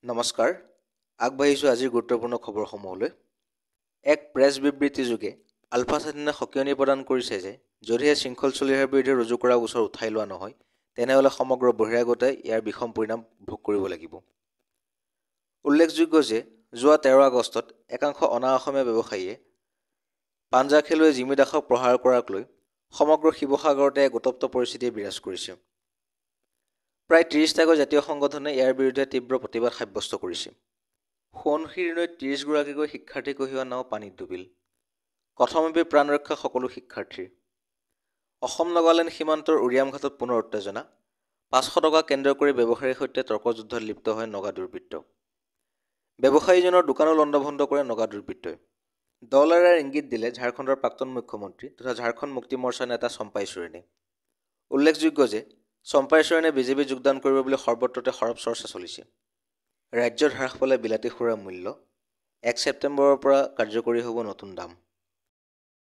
নমস্কাৰ, আগবাঢ়িছোঁ আজিৰ গুৰুত্বপূৰ্ণ খবৰসমূহলৈ। এক প্ৰেছ বিবৃতিযোগে আলফা স্বাধীনে সকিয়নি প্ৰদান কৰিছে যে যদিহে শৃংখল চলিহাৰ বিৰুদ্ধে ৰুজু কৰা গোচৰ উঠাই লোৱা নহয়, তেনেহ'লে সমগ্ৰ বহিৰাগতাই ইয়াৰ বিষম পৰিণাম ভোগ কৰিব লাগিব। উল্লেখযোগ্য যে যোৱা 13 আগষ্টত একাংশ অনা অসমীয়া ব্যৱসায়ীয়ে পাঞ্জা খেলুৱৈ জিমি দাসক প্ৰহাৰ কৰাক লৈ সমগ্ৰ শিৱসাগৰতে এক উত্তপ্ত পৰিস্থিতিয়ে বিৰাজ কৰিছে। প্ৰায় 30টাকৈ জাতীয় সংগঠনে ইয়াৰ বিৰুদ্ধে তীব্ৰ প্ৰতিবাদ সাব্যস্ত কৰিছে। সোৱণশিৰি নৈত 30গৰাকীকৈ শিক্ষাৰ্থী কঢ়িওৱা নাও পানীত ডুবিল। কথমপি প্ৰাণ ৰক্ষা সকলো শিক্ষাৰ্থীৰ। অসম-নগালেণ্ড সীমান্তৰ উৰিয়ামঘাটত পুনৰ উত্তেজনা। 500 টকা কেন্দ্ৰ কৰি ব্যৱসায়ীৰ সৈতে তৰ্কযুদ্ধত লিপ্ত হয় নগা দুৰ্বৃত্ত। ব্যৱসায়ীজনৰ দোকানো লণ্ডভণ্ড কৰে নগা দুৰ্বৃত্তই। দল এৰাৰ ইংগিত দিলে ঝাৰখণ্ডৰ প্ৰাক্তন মুখ্যমন্ত্ৰী তথা ঝাৰখণ্ড মুক্তি মৰ্চাৰ নেতা চম্পাই সোৰেনে। উল্লেখযোগ্য যে চম্পাই সোৰেনে বিজেপি যোগদান কৰিব বুলি সৰ্বত্ৰতে সৰব চৰ্চা চলিছে। ৰাজ্যত হ্ৰাস পালে বিলাতী সুৰাৰ মূল্য। 1 ছেপ্টেম্বৰৰ পৰা কাৰ্যকৰী হ'ব নতুন দাম।